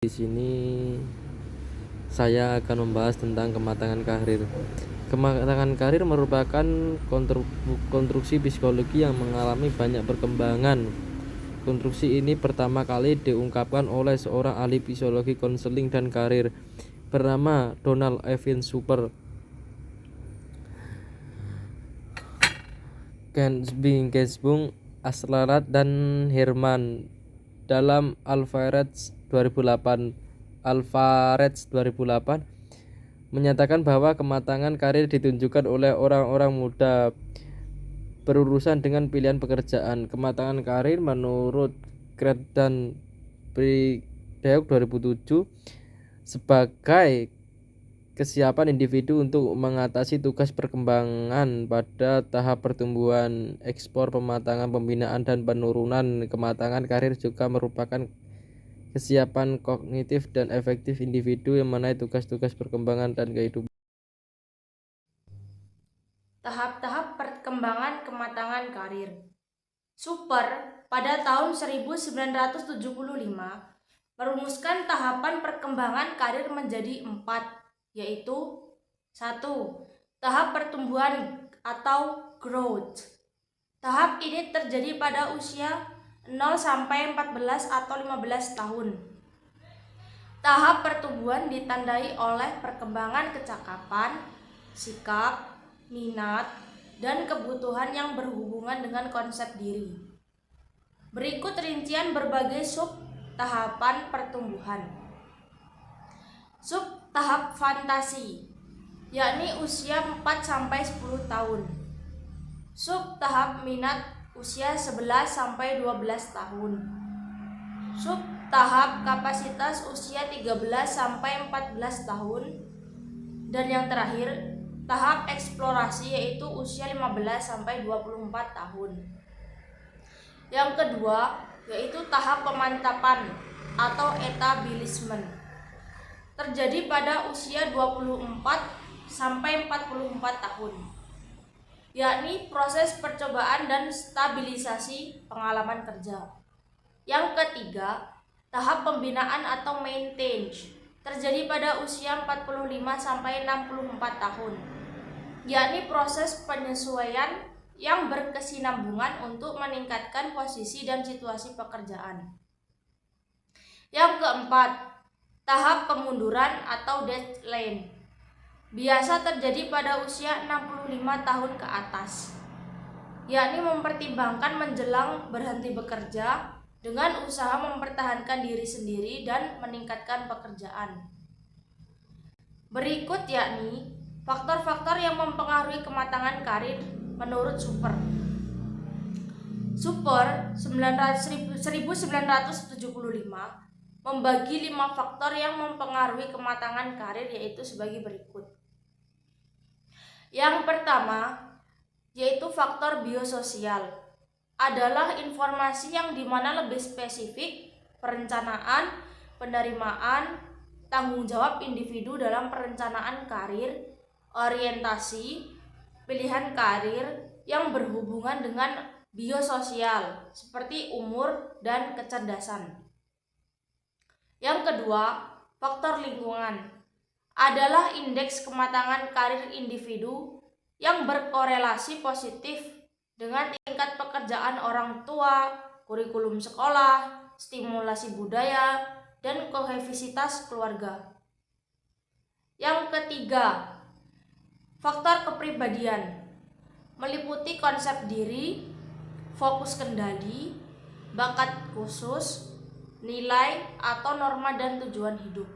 Di sini saya akan membahas tentang kematangan karir. Kematangan karir merupakan konstruksi psikologi yang mengalami banyak perkembangan. Konstruksi ini pertama kali diungkapkan oleh seorang ahli psikologi konseling dan karir bernama Donald Evans Super. Gainsbourg, Aslarat, dan Herman dalam Alvarez 2008 menyatakan bahwa kematangan karir ditunjukkan oleh orang-orang muda berurusan dengan pilihan pekerjaan. Kematangan karir menurut Craig dan Brideuk 2007 sebagai kesiapan individu untuk mengatasi tugas perkembangan pada tahap pertumbuhan, ekspor, pematangan, pembinaan, dan penurunan. Kematangan karir juga merupakan kesiapan kognitif dan efektif individu yang menaik tugas-tugas perkembangan dan kehidupan. Tahap-tahap perkembangan kematangan karir. Super pada tahun 1975 merumuskan tahapan perkembangan karir menjadi 4, yaitu 1. Tahap pertumbuhan atau growth. Tahap ini terjadi pada usia 0 sampai 14 atau 15 tahun. Tahap pertumbuhan ditandai oleh perkembangan kecakapan, sikap, minat, dan kebutuhan yang berhubungan dengan konsep diri. Berikut rincian berbagai sub tahapan pertumbuhan. Sub tahap fantasi, yakni usia 4 sampai 10 tahun. Sub tahap minat usia 11 sampai 12 tahun. Sub tahap kapasitas usia 13 sampai 14 tahun. Dan yang terakhir, tahap eksplorasi yaitu usia 15 sampai 24 tahun. Yang kedua, yaitu tahap pemantapan atau etablissement. Terjadi pada usia 24 sampai 44 tahun. Yakni proses percobaan dan stabilisasi pengalaman kerja. Yang ketiga, tahap pembinaan atau maintenance. Terjadi pada usia 45 sampai 64 tahun. Yakni proses penyesuaian yang berkesinambungan untuk meningkatkan posisi dan situasi pekerjaan. Yang keempat, tahap kemunduran atau deadline. Biasa terjadi pada usia 65 tahun ke atas, yakni mempertimbangkan menjelang berhenti bekerja dengan usaha mempertahankan diri sendiri dan meningkatkan pekerjaan. Berikut yakni faktor-faktor yang mempengaruhi kematangan karir menurut Super. Super 1975 membagi 5 faktor yang mempengaruhi kematangan karir, yaitu sebagai berikut. Yang pertama, yaitu faktor biososial, adalah informasi yang dimana lebih spesifik, perencanaan, penerimaan, tanggung jawab individu dalam perencanaan karir, orientasi, pilihan karir yang berhubungan dengan biososial, seperti umur dan kecerdasan. Yang kedua, faktor lingkungan adalah indeks kematangan karir individu yang berkorelasi positif dengan tingkat pekerjaan orang tua, kurikulum sekolah, stimulasi budaya, dan kohesivitas keluarga. Yang ketiga, faktor kepribadian meliputi konsep diri, fokus kendali, bakat khusus, nilai atau norma dan tujuan hidup.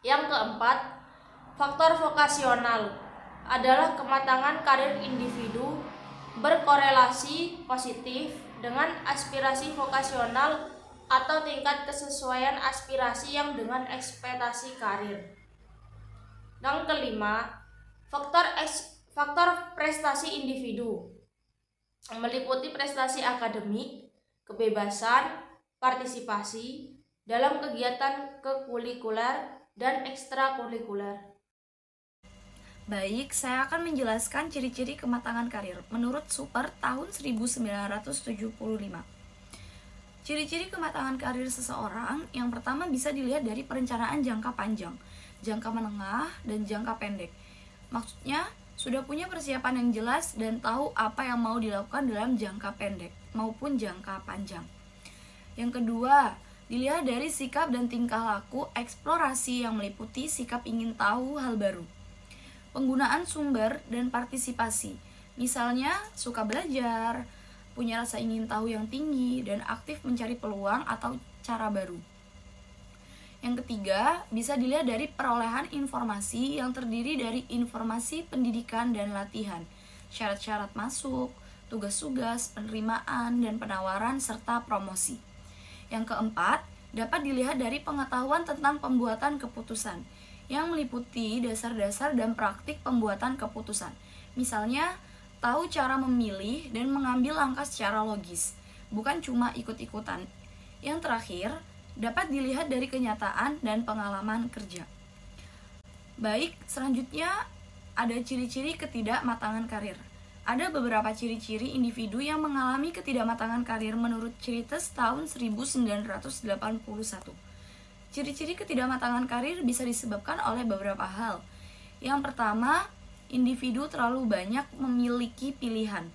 Yang keempat, faktor vokasional adalah kematangan karir individu berkorelasi positif dengan aspirasi vokasional atau tingkat kesesuaian aspirasi yang dengan ekspektasi karir. Yang kelima, faktor prestasi individu meliputi prestasi akademik, kebebasan, partisipasi dalam kegiatan kekurikuler dan ekstrakurikuler. Baik, saya akan menjelaskan ciri-ciri kematangan karir menurut Super tahun 1975. Ciri-ciri kematangan karir seseorang yang pertama bisa dilihat dari perencanaan jangka panjang, jangka menengah, dan jangka pendek. Maksudnya, sudah punya persiapan yang jelas dan tahu apa yang mau dilakukan dalam jangka pendek maupun jangka panjang. Yang kedua, dilihat dari sikap dan tingkah laku eksplorasi yang meliputi sikap ingin tahu hal baru. Penggunaan sumber dan partisipasi, misalnya suka belajar, punya rasa ingin tahu yang tinggi, dan aktif mencari peluang atau cara baru. Yang ketiga, bisa dilihat dari perolehan informasi yang terdiri dari informasi pendidikan dan latihan, syarat-syarat masuk, tugas-tugas, penerimaan, dan penawaran, serta promosi. Yang keempat, dapat dilihat dari pengetahuan tentang pembuatan keputusan, yang meliputi dasar-dasar dan praktik pembuatan keputusan. Misalnya, tahu cara memilih dan mengambil langkah secara logis, bukan cuma ikut-ikutan. Yang terakhir, dapat dilihat dari kenyataan dan pengalaman kerja. Baik, selanjutnya ada ciri-ciri ketidakmatangan karir. Ada beberapa ciri-ciri individu yang mengalami ketidakmatangan karir menurut Cirites tahun 1981. Ciri-ciri ketidakmatangan karir bisa disebabkan oleh beberapa hal. Yang pertama, individu terlalu banyak memiliki pilihan.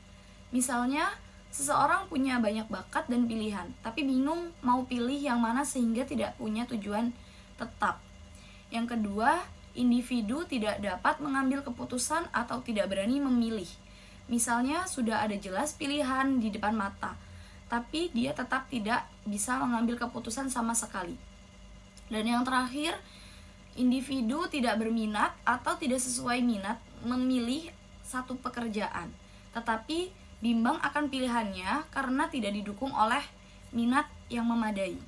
Misalnya, seseorang punya banyak bakat dan pilihan, tapi bingung mau pilih yang mana sehingga tidak punya tujuan tetap. Yang kedua, individu tidak dapat mengambil keputusan atau tidak berani memilih. Misalnya, sudah ada jelas pilihan di depan mata, tapi dia tetap tidak bisa mengambil keputusan sama sekali. Dan yang terakhir, individu tidak berminat atau tidak sesuai minat memilih satu pekerjaan, tetapi bimbang akan pilihannya karena tidak didukung oleh minat yang memadai.